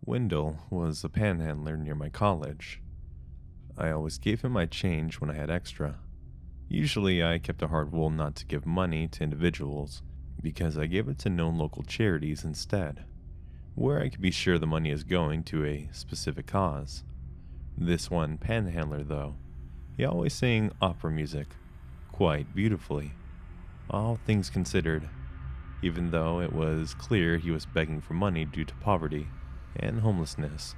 Wendell was a panhandler near my college. I always gave him my change when I had extra. Usually I kept a hard rule not to give money to individuals because I gave it to known local charities instead, where I could be sure the money is going to a specific cause. This one panhandler though, he always sang opera music, quite beautifully, all things considered, even though it was clear he was begging for money due to poverty and homelessness,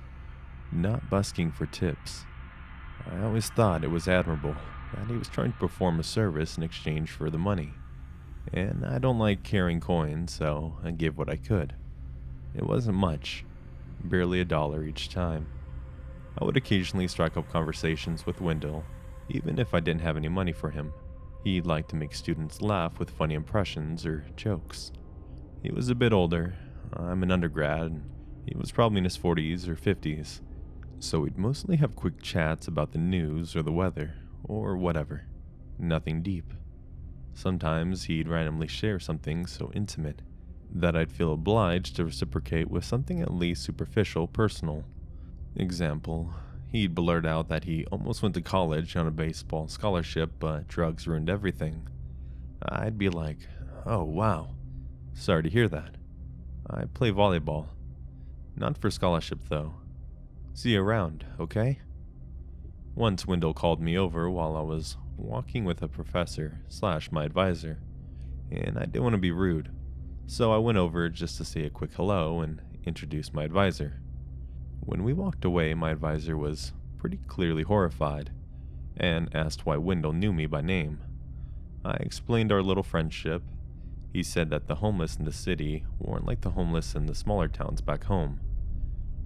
not busking for tips. I always thought it was admirable that he was trying to perform a service in exchange for the money, and I don't like carrying coins, so I gave what I could. It wasn't much, barely $1 each time. I would occasionally strike up conversations with Wendell, even if I didn't have any money for him. He liked to make students laugh with funny impressions or jokes. He was a bit older. I'm an undergrad, and he was probably in his 40s or 50s, so we'd mostly have quick chats about the news or the weather, or whatever. Nothing deep. Sometimes he'd randomly share something so intimate that I'd feel obliged to reciprocate with something at least superficial personal. Example, he'd blurt out that he almost went to college on a baseball scholarship, but drugs ruined everything. I'd be like, oh wow, sorry to hear that. I play volleyball. Not for scholarship though. See you around, okay? Once Wendell called me over while I was walking with a professor / my advisor, and I didn't want to be rude, so I went over just to say a quick hello and introduce my advisor. When we walked away, my advisor was pretty clearly horrified and asked why Wendell knew me by name. I explained our little friendship. He said that the homeless in the city weren't like the homeless in the smaller towns back home.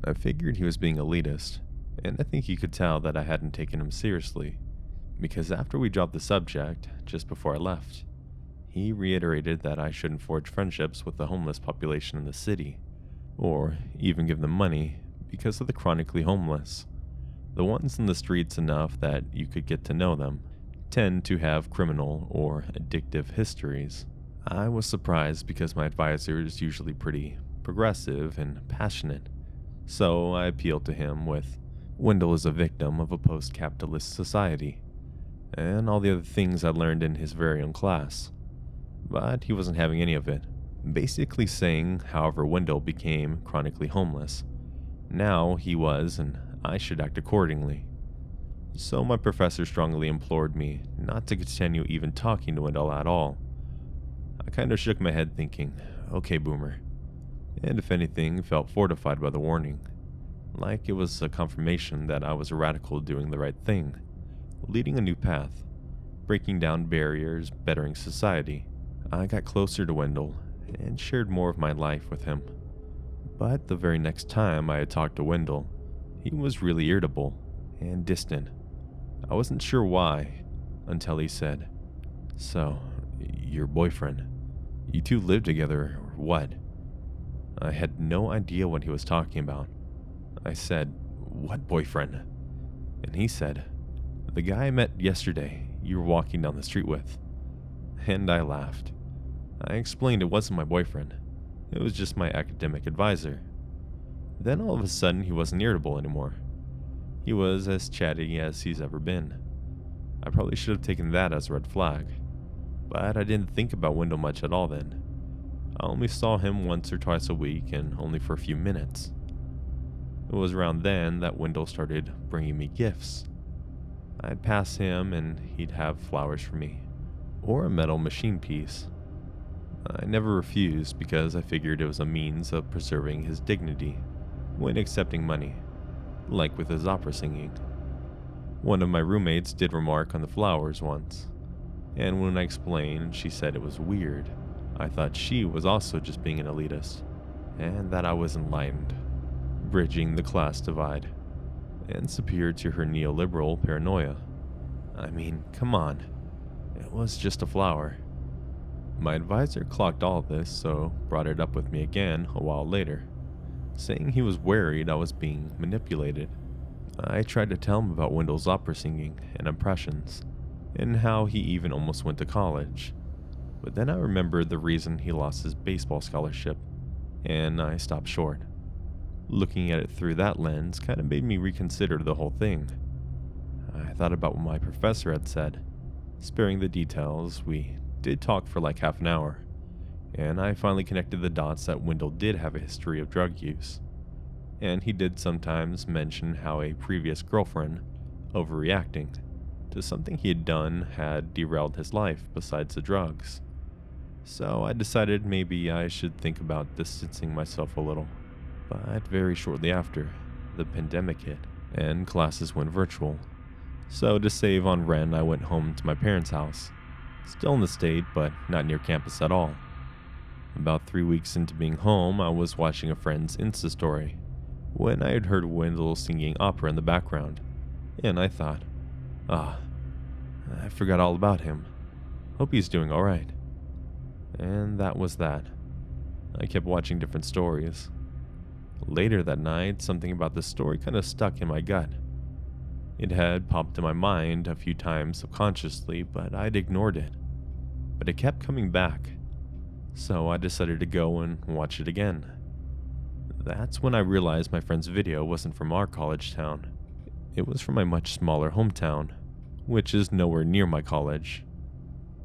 I figured he was being elitist, and I think he could tell that I hadn't taken him seriously, because after we dropped the subject, just before I left, he reiterated that I shouldn't forge friendships with the homeless population in the city, or even give them money because of the chronically homeless. The ones in the streets enough that you could get to know them tend to have criminal or addictive histories. I was surprised because my advisor is usually pretty progressive and passionate. So I appealed to him with, Wendell is a victim of a post-capitalist society, and all the other things I learned in his very own class. But he wasn't having any of it, basically saying however Wendell became chronically homeless, now he was and I should act accordingly. So my professor strongly implored me not to continue even talking to Wendell at all. I kind of shook my head thinking, okay boomer, and if anything, felt fortified by the warning, like it was a confirmation that I was a radical doing the right thing, leading a new path, breaking down barriers, bettering society. I got closer to Wendell and shared more of my life with him. But the very next time I had talked to Wendell, he was really irritable and distant. I wasn't sure why, until he said, so, your boyfriend, you two live together or what? I had no idea what he was talking about. I said, what boyfriend? And he said, the guy I met yesterday you were walking down the street with. And I laughed. I explained it wasn't my boyfriend. It was just my academic advisor. Then all of a sudden he wasn't irritable anymore. He was as chatty as he's ever been. I probably should have taken that as a red flag. But I didn't think about Wendell much at all then. I only saw him once or twice a week and only for a few minutes. It was around then that Wendell started bringing me gifts. I'd pass him and he'd have flowers for me, or a metal machine piece. I never refused because I figured it was a means of preserving his dignity when accepting money, like with his opera singing. One of my roommates did remark on the flowers once, and when I explained, she said it was weird. I thought she was also just being an elitist, and that I was enlightened, bridging the class divide, and superior to her neoliberal paranoia. I mean, come on, it was just a flower. My advisor clocked all this, so brought it up with me again a while later, saying he was worried I was being manipulated. I tried to tell him about Wendell's opera singing and impressions, and how he even almost went to college. But then I remembered the reason he lost his baseball scholarship, and I stopped short. Looking at it through that lens kind of made me reconsider the whole thing. I thought about what my professor had said. Sparing the details, we did talk for like half an hour, and I finally connected the dots that Wendell did have a history of drug use. And he did sometimes mention how a previous girlfriend, overreacting to something he had done, had derailed his life besides the drugs. So I decided maybe I should think about distancing myself a little. But very shortly after, the pandemic hit, and classes went virtual. So to save on rent, I went home to my parents' house. Still in the state, but not near campus at all. About 3 weeks into being home, I was watching a friend's Insta story when I had heard Wendell singing opera in the background, and I thought, I forgot all about him. Hope he's doing alright. And that was that. I kept watching different stories. Later that night, something about the story kind of stuck in my gut. It had popped in my mind a few times subconsciously, but I'd ignored it. But it kept coming back, so I decided to go and watch it again. That's when I realized my friend's video wasn't from our college town. It was from my much smaller hometown, which is nowhere near my college.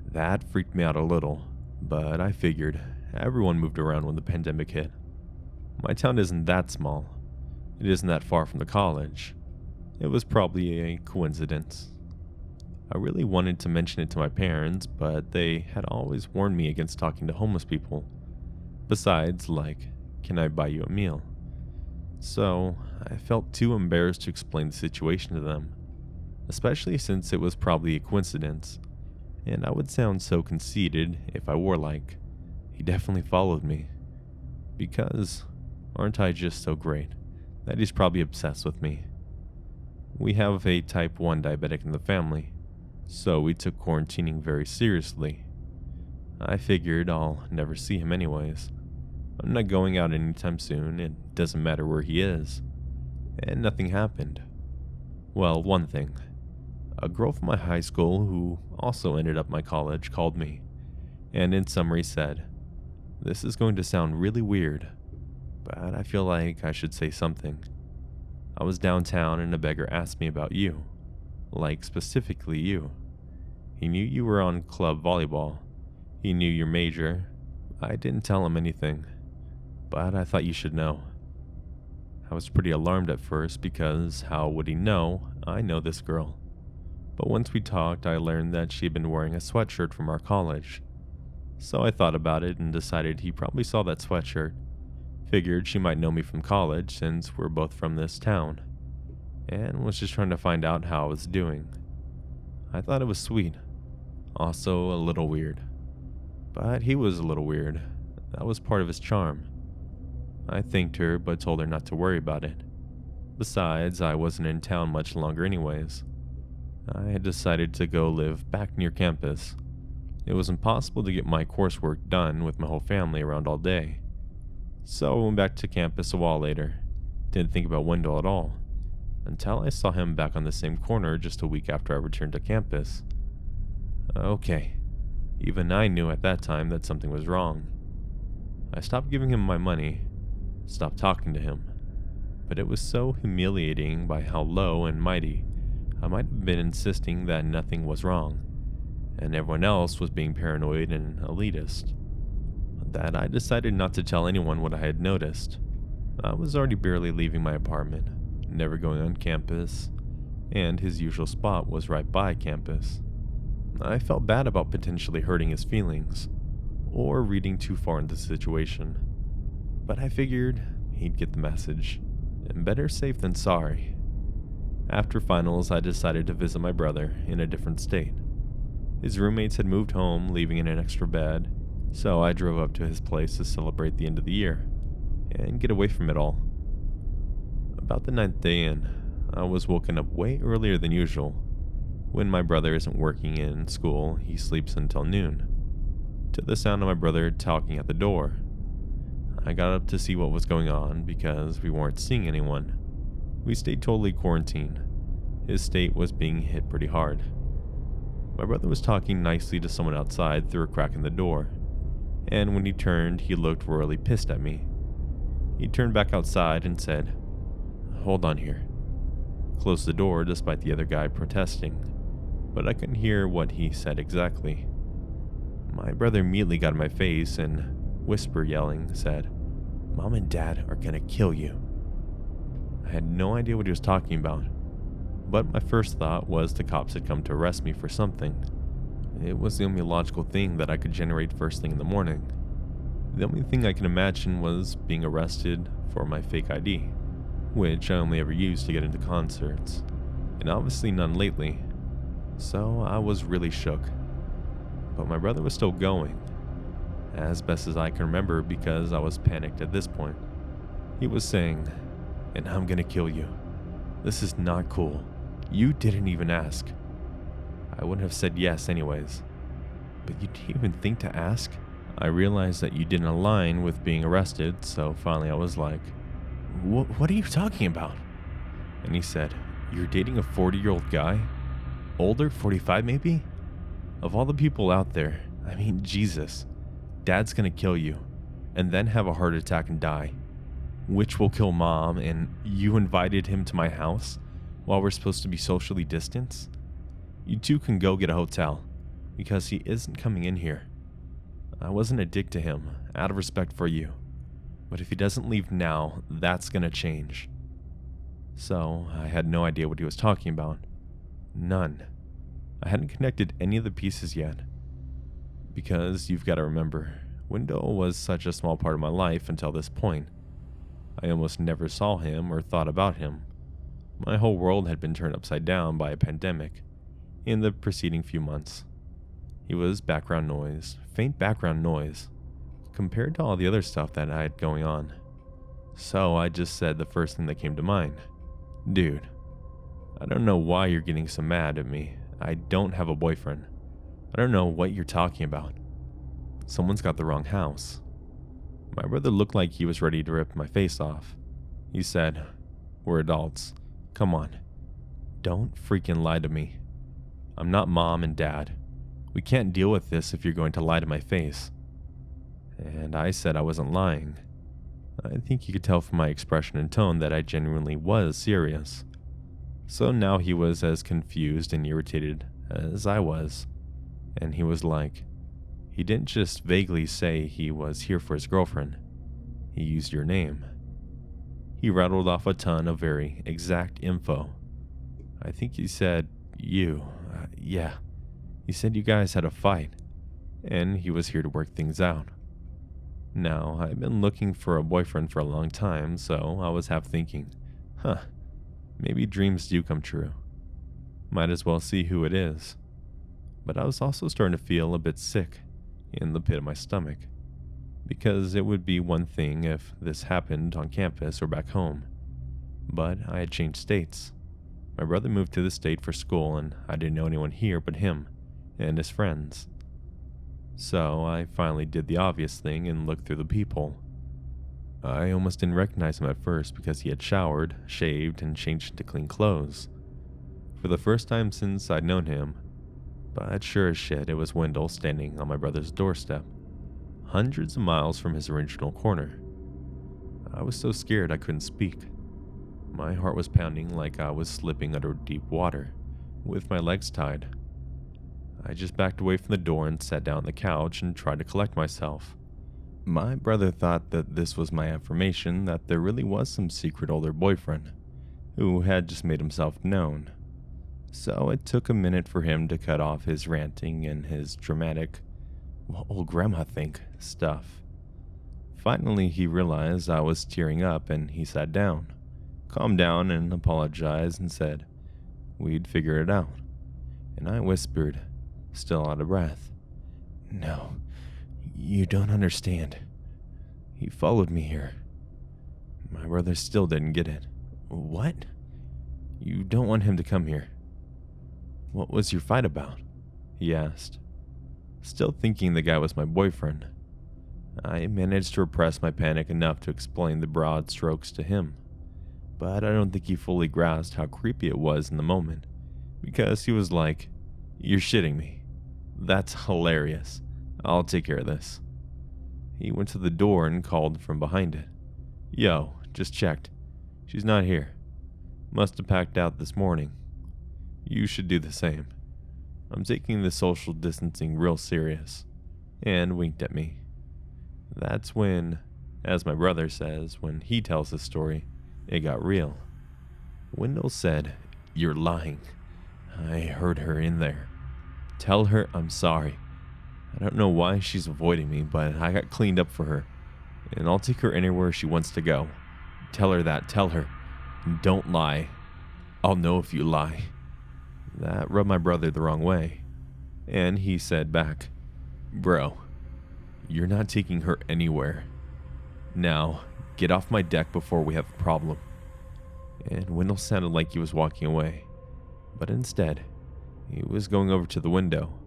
That freaked me out a little, but I figured everyone moved around when the pandemic hit. My town isn't that small. It isn't that far from the college. It was probably a coincidence. I really wanted to mention it to my parents, but they had always warned me against talking to homeless people. Besides, like, can I buy you a meal? So I felt too embarrassed to explain the situation to them, especially since it was probably a coincidence, and I would sound so conceited if I were like, he definitely followed me. Because aren't I just so great that he's probably obsessed with me? We have a type 1 diabetic in the family, so we took quarantining very seriously. I figured I'll never see him anyways. I'm not going out anytime soon, it doesn't matter where he is. And nothing happened. Well, one thing. A girl from my high school who also ended up my college called me, and in summary said, "This is going to sound really weird, but I feel like I should say something. I was downtown and a beggar asked me about you. Like, specifically you. He knew you were on club volleyball. He knew your major. I didn't tell him anything, but I thought you should know." I was pretty alarmed at first because how would he know I know this girl? But once we talked, I learned that she had been wearing a sweatshirt from our college. So I thought about it and decided he probably saw that sweatshirt. Figured she might know me from college since we're both from this town, and was just trying to find out how I was doing. I thought it was sweet, also a little weird. But he was a little weird. That was part of his charm. I thanked her but told her not to worry about it. Besides, I wasn't in town much longer anyways. I had decided to go live back near campus. It was impossible to get my coursework done with my whole family around all day. So I went back to campus a while later. Didn't think about Wendell at all, until I saw him back on the same corner just a week after I returned to campus. Okay, even I knew at that time that something was wrong. I stopped giving him my money, stopped talking to him, but it was so humiliating by how low and mighty I might have been insisting that nothing was wrong, and everyone else was being paranoid and elitist, that I decided not to tell anyone what I had noticed. I was already barely leaving my apartment, never going on campus, and his usual spot was right by campus. I felt bad about potentially hurting his feelings, or reading too far into the situation, but I figured he'd get the message, and better safe than sorry. After finals, I decided to visit my brother in a different state. His roommates had moved home, leaving in an extra bed, so I drove up to his place to celebrate the end of the year and get away from it all. About the 9th day in, I was woken up way earlier than usual. When my brother isn't working in school, he sleeps until noon, to the sound of my brother talking at the door. I got up to see what was going on because we weren't seeing anyone. We stayed totally quarantined. His state was being hit pretty hard. My brother was talking nicely to someone outside through a crack in the door, and when he turned, he looked royally pissed at me. He turned back outside and said, "Hold on here." Closed the door despite the other guy protesting, but I couldn't hear what he said exactly. My brother immediately got in my face and, whisper yelling, said, "Mom and Dad are gonna kill you." I had no idea what he was talking about, but my first thought was the cops had come to arrest me for something. It was the only logical thing that I could generate first thing in the morning. The only thing I can imagine was being arrested for my fake ID, which I only ever used to get into concerts, and obviously none lately, so I was really shook. But my brother was still going, as best as I can remember because I was panicked at this point. He was saying, "And I'm gonna kill you. This is not cool. You didn't even ask." I wouldn't have said yes anyways. "But you didn't even think to ask?" I realized that you didn't align with being arrested, so finally I was like, What are you talking about?" And he said, "You're dating a 40-year-old guy? Older, 45 maybe? Of all the people out there, I mean, Jesus. Dad's gonna kill you, and then have a heart attack and die, which will kill Mom, and you invited him to my house while we're supposed to be socially distanced? You two can go get a hotel, because he isn't coming in here. I wasn't a dick to him, out of respect for you. But if he doesn't leave now, that's gonna change." So, I had no idea what he was talking about. None. I hadn't connected any of the pieces yet. Because you've got to remember, Wendell was such a small part of my life until this point. I almost never saw him or thought about him. My whole world had been turned upside down by a pandemic in the preceding few months. He was background noise, faint background noise, compared to all the other stuff that I had going on. So I just said the first thing that came to mind. "Dude, I don't know why you're getting so mad at me. I don't have a boyfriend. I don't know what you're talking about. Someone's got the wrong house." My brother looked like he was ready to rip my face off. He said, "We're adults. Come on. Don't freaking lie to me. I'm not Mom and Dad. We can't deal with this if you're going to lie to my face." And I said I wasn't lying. I think you could tell from my expression and tone that I genuinely was serious. So now he was as confused and irritated as I was. And he was like, he didn't just vaguely say he was here for his girlfriend. He used your name. He rattled off a ton of very exact info. I think he said, yeah. He said you guys had a fight, and he was here to work things out. Now, I've been looking for a boyfriend for a long time, so I was half thinking, maybe dreams do come true. Might as well see who it is. But I was also starting to feel a bit sick in the pit of my stomach, because it would be one thing if this happened on campus or back home, but I had changed states. My brother moved to the state for school, and I didn't know anyone here but him and his friends. So I finally did the obvious thing and looked through the people. I almost didn't recognize him at first because he had showered, shaved, and changed into clean clothes. For the first time since I'd known him, but sure as shit it was Wendell standing on my brother's doorstep, hundreds of miles from his original corner. I was so scared I couldn't speak. My heart was pounding like I was slipping under deep water, with my legs tied. I just backed away from the door and sat down on the couch and tried to collect myself. My brother thought that this was my affirmation that there really was some secret older boyfriend who had just made himself known. So it took a minute for him to cut off his ranting and his dramatic, "what will Grandma think?" stuff. Finally, he realized I was tearing up and he sat down, calmed down and apologized and said we'd figure it out. And I whispered, still out of breath, "No, you don't understand. He followed me here." My brother still didn't get it. "What? You don't want him to come here? What was your fight about?" he asked. Still thinking the guy was my boyfriend, I managed to repress my panic enough to explain the broad strokes to him. But I don't think he fully grasped how creepy it was in the moment, because he was like, "You're shitting me. That's hilarious. I'll take care of this." He went to the door and called from behind it, Yo, just checked. She's not here. Must have packed out this morning. You should do the same. I'm taking the social distancing real serious. And winked at me. That's when, as my brother says when he tells his story, it got real. Wendell said, "You're lying. I heard her in there. Tell her I'm sorry. I don't know why she's avoiding me, but I got cleaned up for her. And I'll take her anywhere she wants to go. Tell her that, tell her. And don't lie. I'll know if you lie." That rubbed my brother the wrong way. And he said back, "Bro, you're not taking her anywhere. Now, get off my deck before we have a problem." And Wendell sounded like he was walking away. But instead, he was going over to the window.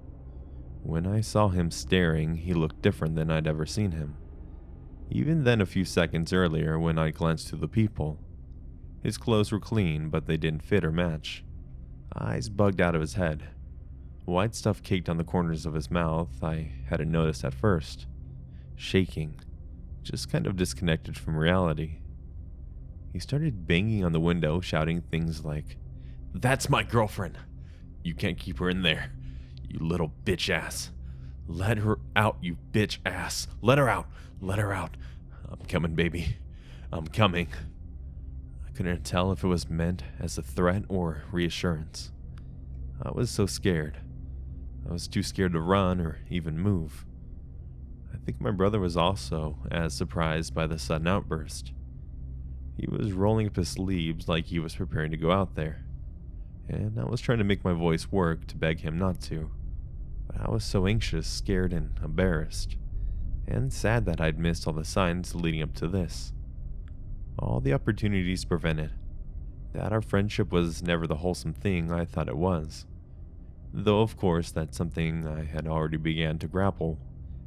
When I saw him staring, he looked different than I'd ever seen him. Even then, a few seconds earlier, when I glanced through the peephole, his clothes were clean, but they didn't fit or match. Eyes bugged out of his head. White stuff caked on the corners of his mouth I hadn't noticed at first. Shaking, just kind of disconnected from reality. He started banging on the window, shouting things like, "That's my girlfriend. You can't keep her in there. You little bitch ass. Let her out, you bitch ass. Let her out. Let her out. I'm coming, baby. I'm coming." I couldn't tell if it was meant as a threat or reassurance. I was so scared. I was too scared to run or even move. I think my brother was also as surprised by the sudden outburst. He was rolling up his sleeves like he was preparing to go out there, and I was trying to make my voice work to beg him not to. But I was so anxious, scared, and embarrassed, and sad that I'd missed all the signs leading up to this. All the opportunities prevented. That our friendship was never the wholesome thing I thought it was. Though of course that's something I had already began to grapple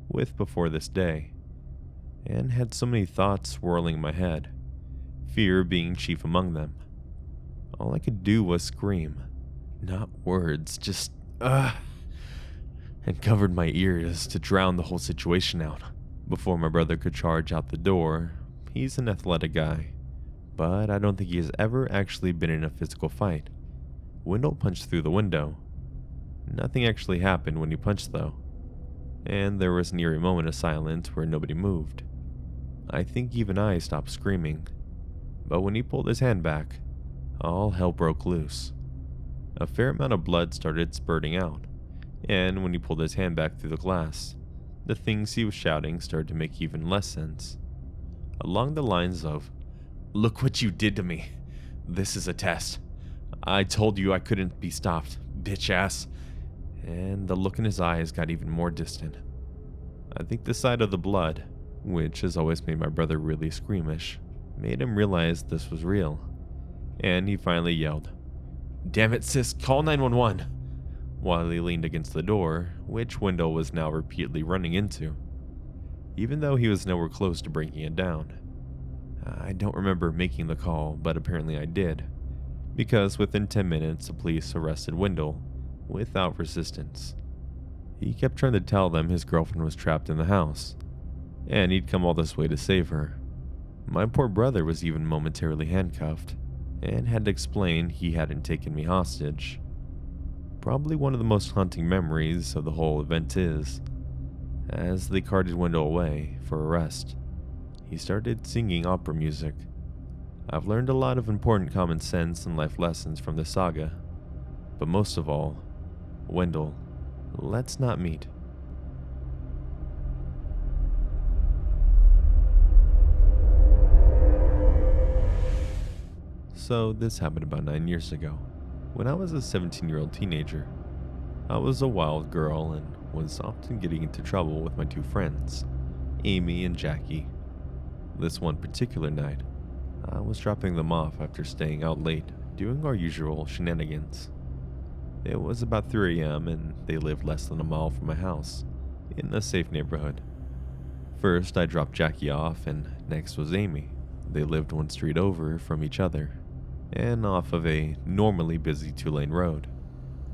with before this day, and had so many thoughts swirling in my head, fear being chief among them. All I could do was scream. Not words, just and covered my ears to drown the whole situation out. Before my brother could charge out the door, he's an athletic guy, but I don't think he has ever actually been in a physical fight. Wendell punched through the window. Nothing actually happened when he punched though, and there was an eerie moment of silence where nobody moved. I think even I stopped screaming, but when he pulled his hand back, all hell broke loose. A fair amount of blood started spurting out, and when he pulled his hand back through the glass, the things he was shouting started to make even less sense. Along the lines of, "Look what you did to me. This is a test. I told you I couldn't be stopped, bitch ass." And the look in his eyes got even more distant. I think the sight of the blood, which has always made my brother really squeamish, made him realize this was real. And he finally yelled, "Damn it, sis, call 911, while he leaned against the door, which Wendell was now repeatedly running into, even though he was nowhere close to breaking it down. I don't remember making the call, but apparently I did, because within 10 minutes the police arrested Wendell without resistance. He kept trying to tell them his girlfriend was trapped in the house, and he'd come all this way to save her. My poor brother was even momentarily handcuffed, and had to explain he hadn't taken me hostage. Probably one of the most haunting memories of the whole event is, as they carted Wendell away for arrest, he started singing opera music. I've learned a lot of important common sense and life lessons from this saga, but most of all, Wendell, let's not meet. So this happened about 9 years ago, when I was a 17-year-old teenager. I was a wild girl and was often getting into trouble with my two friends, Amy and Jackie. This one particular night, I was dropping them off after staying out late, doing our usual shenanigans. It was about 3 a.m. and they lived less than a mile from my house, in a safe neighborhood. First, I dropped Jackie off, and next was Amy. They lived one street over from each other, and off of a normally busy 2-lane road,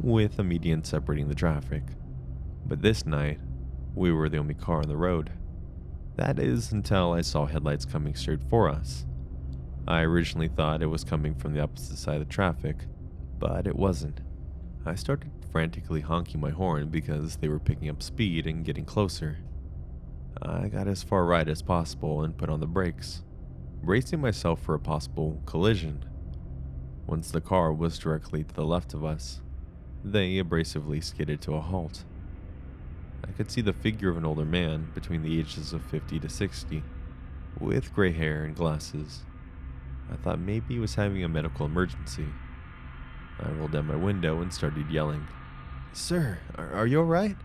with a median separating the traffic. But this night, we were the only car on the road. That is until I saw headlights coming straight for us. I originally thought it was coming from the opposite side of the traffic, but it wasn't. I started frantically honking my horn because they were picking up speed and getting closer. I got as far right as possible and put on the brakes, bracing myself for a possible collision. Once the car was directly to the left of us, they abrasively skidded to a halt. I could see the figure of an older man between the ages of 50 to 60, with gray hair and glasses. I thought maybe he was having a medical emergency. I rolled down my window and started yelling, "Sir, are you alright?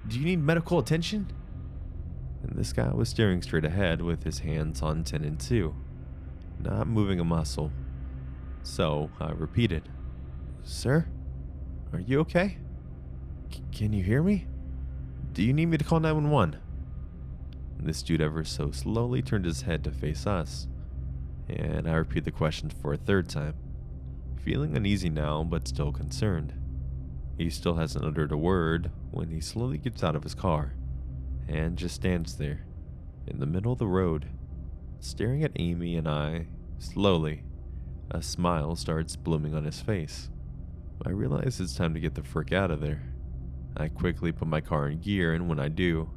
Do you need medical attention?" And this guy was staring straight ahead with his hands on 10 and 2, not moving a muscle. So I repeated, "Sir, are you okay? Can you hear me? Do you need me to call 911? This dude ever so slowly turned his head to face us, and I repeated the question for a third time, feeling uneasy now but still concerned. He still hasn't uttered a word when he slowly gets out of his car and just stands there in the middle of the road, staring at Amy and I. Slowly, a smile starts blooming on his face. I realize it's time to get the frick out of there. I quickly put my car in gear, and when I do,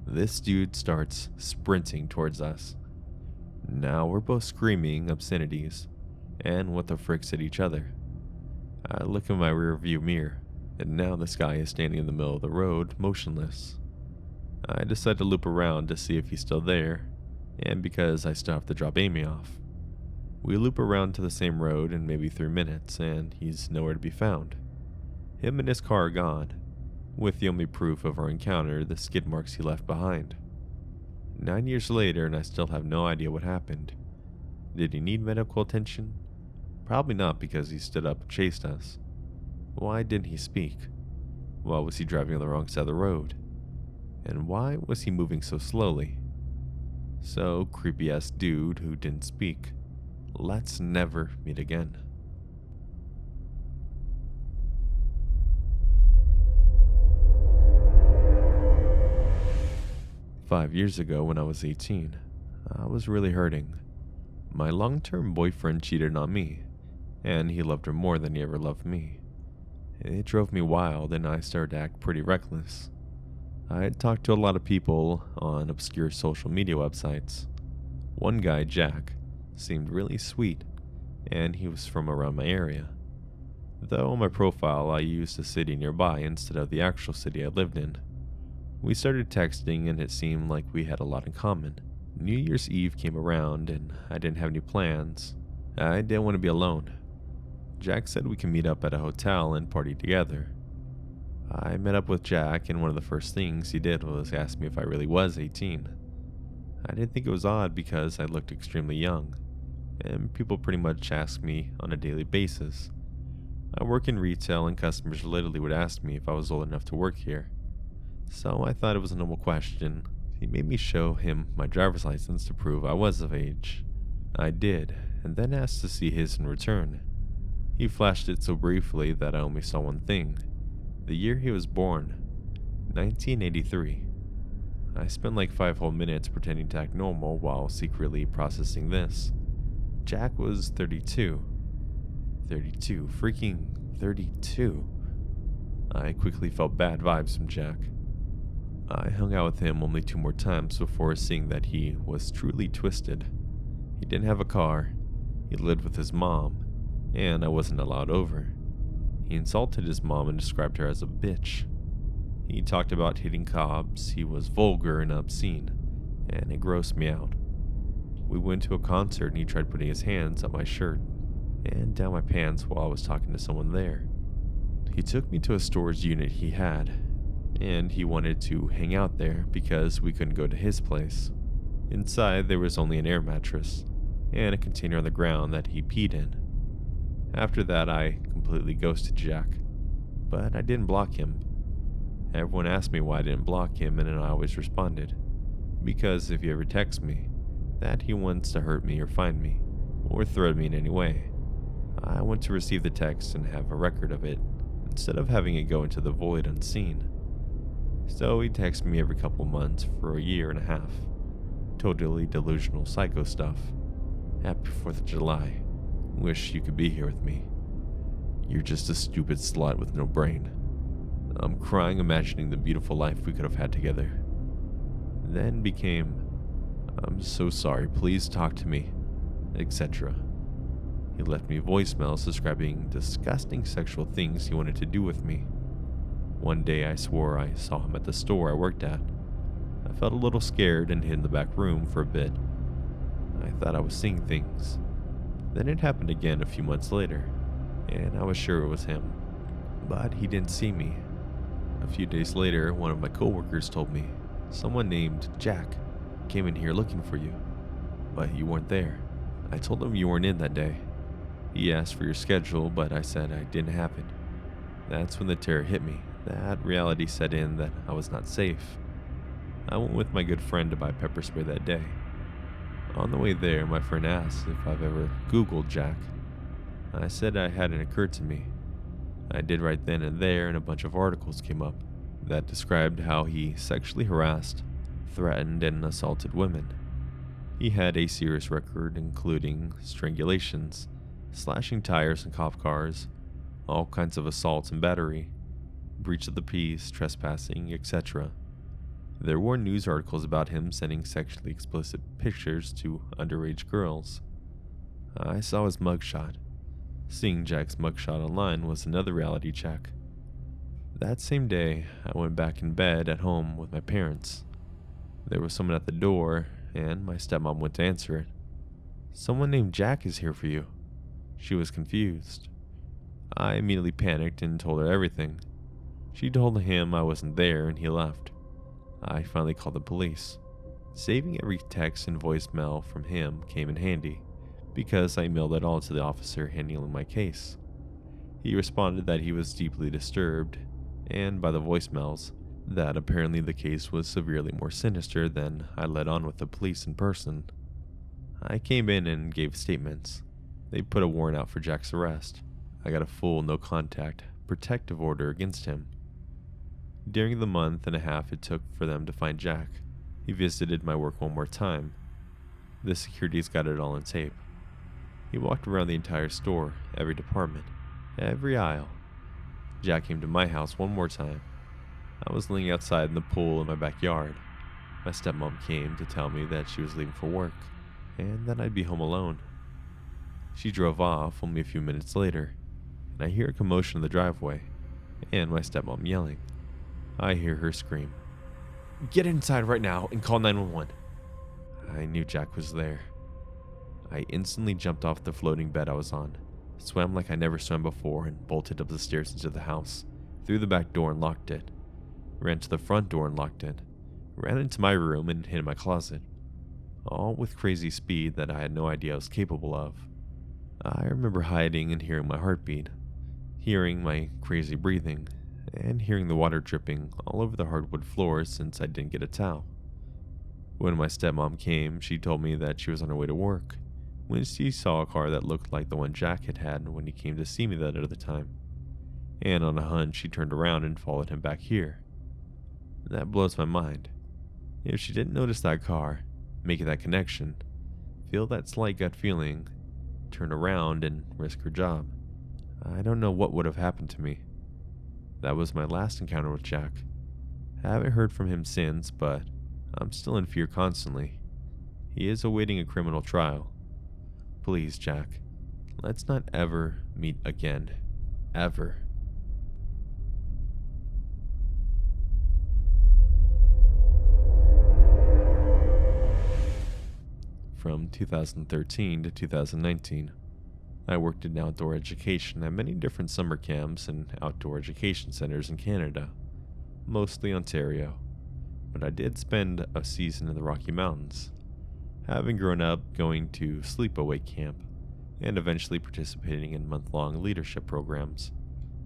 this dude starts sprinting towards us. Now we're both screaming obscenities and what the fricks at each other. I look in my rearview mirror, and now this guy is standing in the middle of the road, motionless. I decide to loop around to see if he's still there, and because I still have to drop Amy off. We loop around to the same road in maybe 3 minutes, and he's nowhere to be found. Him and his car are gone, with the only proof of our encounter the skid marks he left behind. 9 years later, and I still have no idea what happened. Did he need medical attention? Probably not, because he stood up and chased us. Why didn't he speak? Why was he driving on the wrong side of the road? And why was he moving so slowly? So, creepy ass dude who didn't speak. Let's never meet again. "5 years ago, when I was 18, I was really hurting. My long-term boyfriend cheated on me, and he loved her more than he ever loved me. It drove me wild, and I started to act pretty reckless. I had talked to a lot of people on obscure social media websites. One guy, Jack, seemed really sweet, and he was from around my area. Though on my profile I used a city nearby instead of the actual city I lived in. We started texting, and it seemed like we had a lot in common. New Year's Eve came around, and I didn't have any plans. I didn't want to be alone. Jack said we could meet up at a hotel and party together. I met up with Jack, and one of the first things he did was ask me if I really was 18. I didn't think it was odd because I looked extremely young, and people pretty much ask me on a daily basis. I work in retail, and customers literally would ask me if I was old enough to work here. So I thought it was a normal question. He made me show him my driver's license to prove I was of age. I did, and then asked to see his in return. He flashed it so briefly that I only saw one thing: the year he was born, 1983. I spent like 5 whole minutes pretending to act normal while secretly processing this. Jack was 32. 32, freaking 32. I quickly felt bad vibes from Jack. I hung out with him only 2 more times before seeing that he was truly twisted. He didn't have a car, he lived with his mom, and I wasn't allowed over. He insulted his mom and described her as a bitch. He talked about hating cops, he was vulgar and obscene, and it grossed me out. We went to a concert and he tried putting his hands up my shirt and down my pants while I was talking to someone there. He took me to a storage unit he had, and he wanted to hang out there because we couldn't go to his place. Inside there was only an air mattress and a container on the ground that he peed in. After that I completely ghosted Jack, but I didn't block him. Everyone asked me why I didn't block him, and I always responded, because if he ever texts me that he wants to hurt me or find me, or threaten me in any way, I want to receive the text and have a record of it, instead of having it go into the void unseen. So he texts me every couple months for a year and a half. Totally delusional psycho stuff. Happy 4th of July. Wish you could be here with me. You're just a stupid slut with no brain. I'm crying imagining the beautiful life we could have had together. Then became, I'm so sorry, please talk to me, etc. He left me voicemails describing disgusting sexual things he wanted to do with me. One day I swore I saw him at the store I worked at. I felt a little scared and hid in the back room for a bit. I thought I was seeing things. Then it happened again a few months later, and I was sure it was him. But he didn't see me. A few days later, one of my coworkers told me someone named Jack came in here looking for you, but you weren't there. I told him you weren't in that day. He asked for your schedule, but I said I didn't have it. That's when the terror hit me. That reality set in that I was not safe. I went with my good friend to buy pepper spray that day. On the way there, my friend asked if I've ever Googled Jack. I said it hadn't occurred to me. I did right then and there, and a bunch of articles came up that described how he sexually harassed, threatened, and assaulted women. He had a serious record, including strangulations, slashing tires in cop cars, all kinds of assaults and battery, breach of the peace, trespassing, etc. There were news articles about him sending sexually explicit pictures to underage girls. I saw his mugshot. Seeing Jack's mugshot online was another reality check. That same day, I went back in bed at home with my parents. There was someone at the door, and my stepmom went to answer it. "Someone named Jack is here for you." She was confused. I immediately panicked and told her everything. She told him I wasn't there and he left. I finally called the police. Saving every text and voicemail from him came in handy, because I emailed it all to the officer handling my case. He responded that he was deeply disturbed, and by the voicemails, that apparently the case was severely more sinister than I let on with the police in person. I came in and gave statements. They put a warrant out for Jack's arrest. I got a full no-contact, protective order against him. During the month and a half it took for them to find Jack, he visited my work one more time. The security's got it all on tape. He walked around the entire store, every department, every aisle. Jack came to my house one more time. I was laying outside in the pool in my backyard. My stepmom came to tell me that she was leaving for work, and that I'd be home alone. She drove off only a few minutes later, and I hear a commotion in the driveway, and my stepmom yelling. I hear her scream, "Get inside right now and call 911. I knew Jack was there. I instantly jumped off the floating bed I was on, swam like I never swam before, and bolted up the stairs into the house, through the back door and locked it, ran to the front door and locked it, ran into my room and hid in my closet, all with crazy speed that I had no idea I was capable of. I remember hiding and hearing my heartbeat, hearing my crazy breathing, and hearing the water dripping all over the hardwood floors since I didn't get a towel. When my stepmom came, she told me that she was on her way to work, when she saw a car that looked like the one Jack had had when he came to see me that other time. And on a hunch, she turned around and followed him back here. That blows my mind. If she didn't notice that car, make that connection, feel that slight gut feeling, turn around and risk her job, I don't know what would have happened to me. That was my last encounter with Jack. I haven't heard from him since, but I'm still in fear constantly. He is awaiting a criminal trial. Please, Jack, let's not ever meet again. Ever. From 2013 to 2019, I worked in outdoor education at many different summer camps and outdoor education centers in Canada, mostly Ontario, but I did spend a season in the Rocky Mountains, having grown up going to sleepaway camp and eventually participating in month-long leadership programs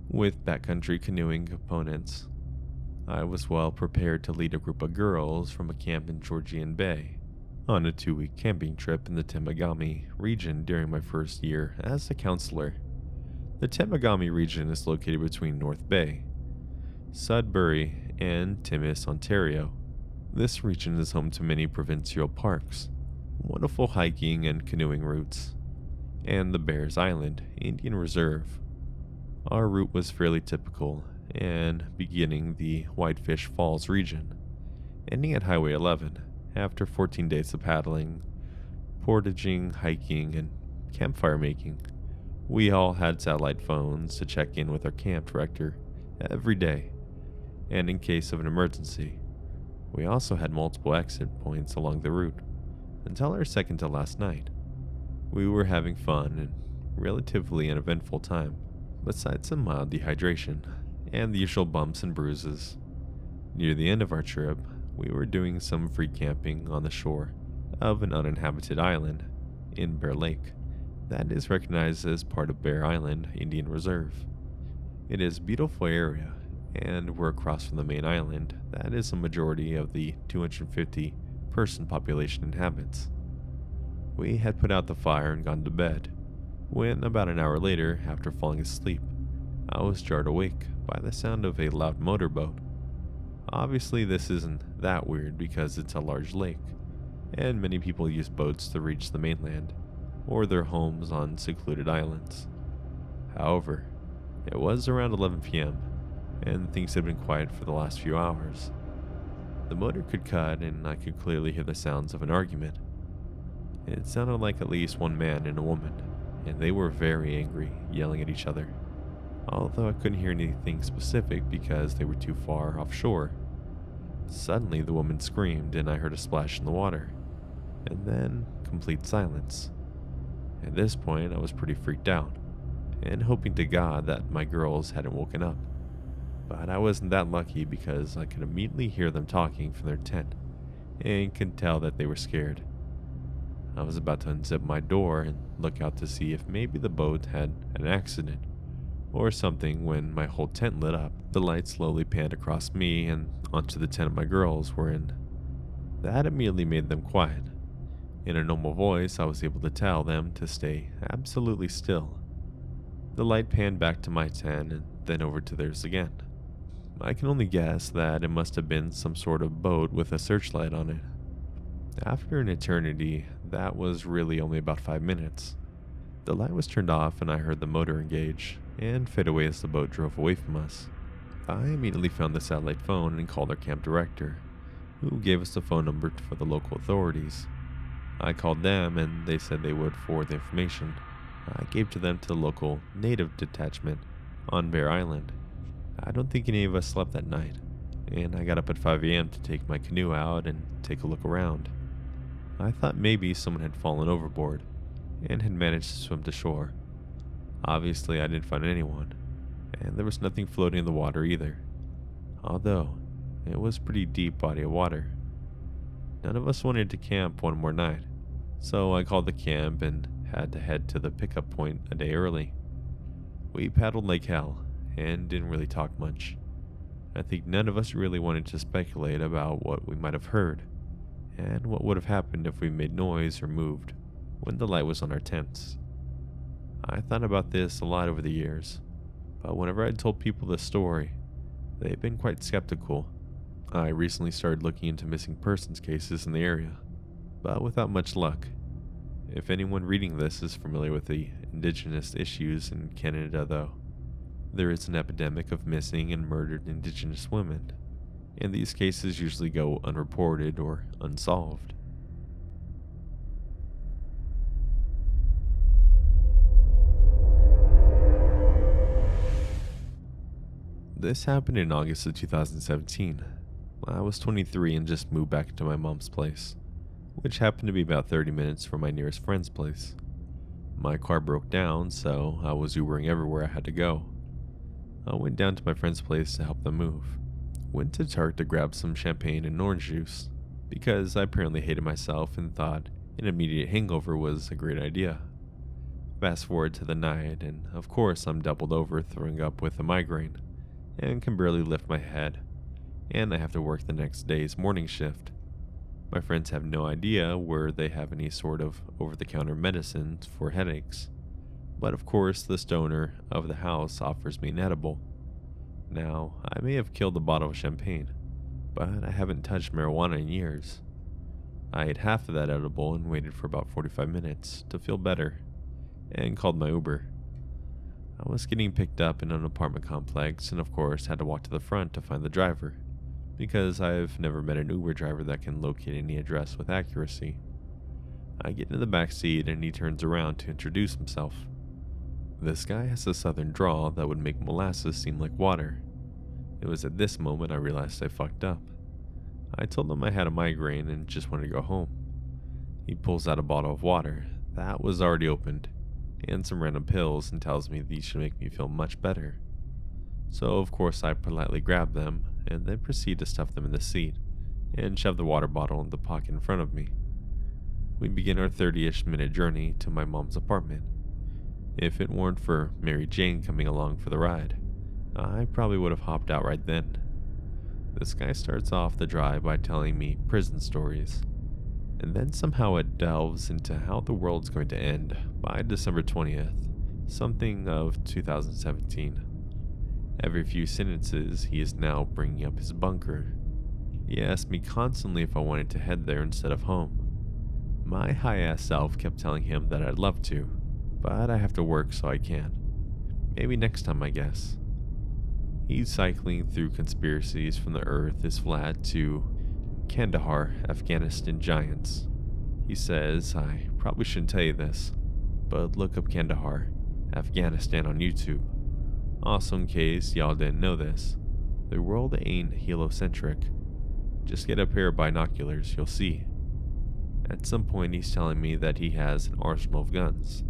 with backcountry canoeing components. I was well prepared to lead a group of girls from a camp in Georgian Bay on a 2-week camping trip in the Temagami region during my first year as a counselor. The Temagami region is located between North Bay, Sudbury, and Timmins, Ontario. This region is home to many provincial parks, wonderful hiking and canoeing routes, and the Bears Island Indian Reserve. Our route was fairly typical, and beginning the Whitefish Falls region, ending at Highway 11 after 14 days of paddling, portaging, hiking, and campfire making. We all had satellite phones to check in with our camp director every day, and in case of an emergency. We also had multiple exit points along the route until our second to last night. We were having fun and relatively uneventful time, besides some mild dehydration and the usual bumps and bruises. Near the end of our trip, we were doing some free camping on the shore of an uninhabited island in Bear Lake that is recognized as part of Bear Island Indian Reserve. It is a beautiful area, and we're across from the main island that is a majority of the 250 person population inhabits. We had put out the fire and gone to bed, when about an hour later, after falling asleep, I was jarred awake by the sound of a loud motorboat. Obviously this isn't that weird because it's a large lake, and many people use boats to reach the mainland or their homes on secluded islands. However, it was around 11 p.m., and things had been quiet for the last few hours. The motor could cut, and I could clearly hear the sounds of an argument. It sounded like at least one man and a woman, and they were very angry, yelling at each other, although I couldn't hear anything specific because they were too far offshore. Suddenly the woman screamed, and I heard a splash in the water, and then complete silence. At this point, I was pretty freaked out, and hoping to God that my girls hadn't woken up. But I wasn't that lucky because I could immediately hear them talking from their tent, and could tell that they were scared. I was about to unzip my door and look out to see if maybe the boat had an accident or something when my whole tent lit up. The light slowly panned across me and onto the tent my girls were in. That immediately made them quiet. In a normal voice, I was able to tell them to stay absolutely still. The light panned back to my tent and then over to theirs again. I can only guess that it must have been some sort of boat with a searchlight on it. After an eternity, that was really only about 5 minutes. The light was turned off and I heard the motor engage and fade away as the boat drove away from us. I immediately found the satellite phone and called our camp director, who gave us the phone number for the local authorities. I called them and they said they would forward the information I gave to them to the local native detachment on Bear Island. I don't think any of us slept that night, and I got up at 5 a.m. to take my canoe out and take a look around. I thought maybe someone had fallen overboard and had managed to swim to shore. Obviously, I didn't find anyone, and there was nothing floating in the water either, although it was a pretty deep body of water. None of us wanted to camp one more night, so I called the camp and had to head to the pickup point a day early. We paddled like hell and didn't really talk much. I think none of us really wanted to speculate about what we might have heard and what would have happened if we made noise or moved when the light was on our tents. I thought about this a lot over the years, but whenever I told people this story, they've been quite skeptical. I recently started looking into missing persons cases in the area, but without much luck. If anyone reading this is familiar with the indigenous issues in Canada though, there is an epidemic of missing and murdered indigenous women, and these cases usually go unreported or unsolved. This happened in August of 2017. I was 23 and just moved back to my mom's place, which happened to be about 30 minutes from my nearest friend's place. My car broke down, so I was Ubering everywhere I had to go. I went down to my friend's place to help them move. Went to Target to grab some champagne and orange juice, because I apparently hated myself and thought an immediate hangover was a great idea. Fast forward to the night, and of course I'm doubled over throwing up with a migraine, and can barely lift my head, and I have to work the next day's morning shift. My friends have no idea where they have any sort of over-the-counter medicine for headaches, but of course the stoner of the house offers me an edible. Now, I may have killed a bottle of champagne, but I haven't touched marijuana in years. I ate half of that edible and waited for about 45 minutes to feel better, and called my Uber. I was getting picked up in an apartment complex and of course had to walk to the front to find the driver, because I've never met an Uber driver that can locate any address with accuracy. I get into the back seat and he turns around to introduce himself. This guy has a southern drawl that would make molasses seem like water. It was at this moment I realized I fucked up. I told him I had a migraine and just wanted to go home. He pulls out a bottle of water that was already opened and some random pills and tells me these should make me feel much better. So of course I politely grab them and then proceed to stuff them in the seat and shove the water bottle in the pocket in front of me. We begin our 30-ish minute journey to my mom's apartment. If it weren't for Mary Jane coming along for the ride, I probably would have hopped out right then. This guy starts off the drive by telling me prison stories, and then somehow it delves into how the world's going to end by December 20th, something of 2017. Every few sentences, he is now bringing up his bunker. He asked me constantly if I wanted to head there instead of home. My high-ass self kept telling him that I'd love to, but I have to work so I can. Maybe next time, I guess. He's cycling through conspiracies from the earth is flat to Kandahar, Afghanistan giants. He says, I probably shouldn't tell you this, but look up Kandahar, Afghanistan on YouTube. Also, in case y'all didn't know this, the world ain't heliocentric. Just get a pair of binoculars, you'll see. At some point he's telling me that he has an arsenal of guns.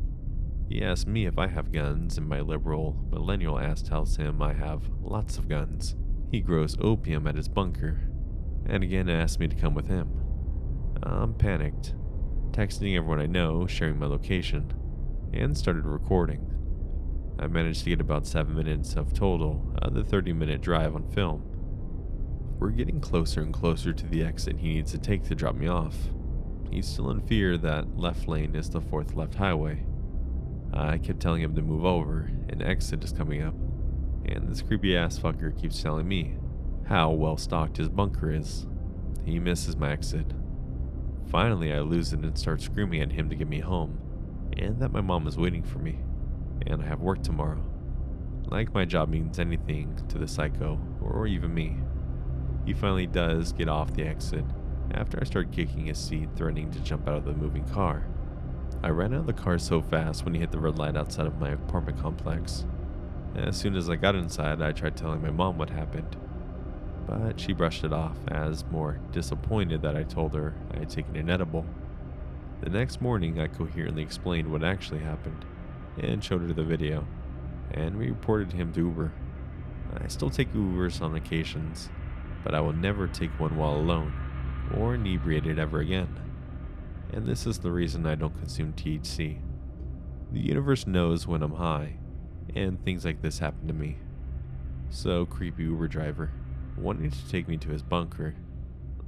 He asks me if I have guns, and my liberal millennial ass tells him I have lots of guns. He grows opium at his bunker, and again asks me to come with him. I'm panicked, texting everyone I know, sharing my location, and started recording. I managed to get about 7 minutes of total of the 30-minute drive on film. We're getting closer and closer to the exit he needs to take to drop me off. He's still in fear that left lane is the 4th left highway. I kept telling him to move over, an exit is coming up, and this creepy ass fucker keeps telling me how well stocked his bunker is. He misses my exit. Finally I lose it and start screaming at him to get me home, and that my mom is waiting for me, and I have work tomorrow. Like my job means anything to the psycho, or even me. He finally does get off the exit after I start kicking his seat, threatening to jump out of the moving car. I ran out of the car so fast when he hit the red light outside of my apartment complex. As soon as I got inside, I tried telling my mom what happened, but she brushed it off as more disappointed that I told her I had taken an edible. The next morning, I coherently explained what actually happened and showed her the video, and we reported him to Uber. I still take Ubers on occasions, but I will never take one while alone or inebriated ever again. And this is the reason I don't consume THC. The universe knows when I'm high, and things like this happen to me. So, creepy Uber driver, wanting to take me to his bunker,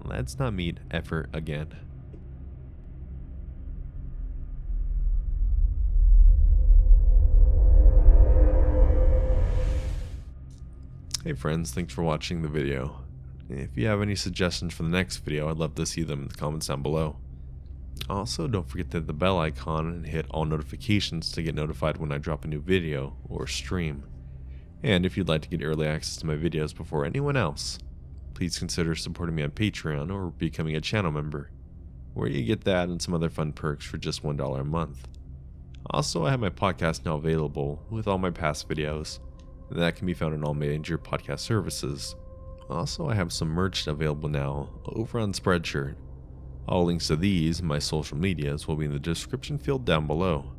let's not meet ever again. Hey friends, thanks for watching the video. If you have any suggestions for the next video, I'd love to see them in the comments down below. Also, don't forget to hit the bell icon and hit all notifications to get notified when I drop a new video or stream. And if you'd like to get early access to my videos before anyone else, please consider supporting me on Patreon or becoming a channel member, where you get that and some other fun perks for just $1 a month. Also, I have my podcast now available with all my past videos, and that can be found on all major podcast services. Also, I have some merch available now over on Spreadshirt. All links to these and my social medias will be in the description field down below.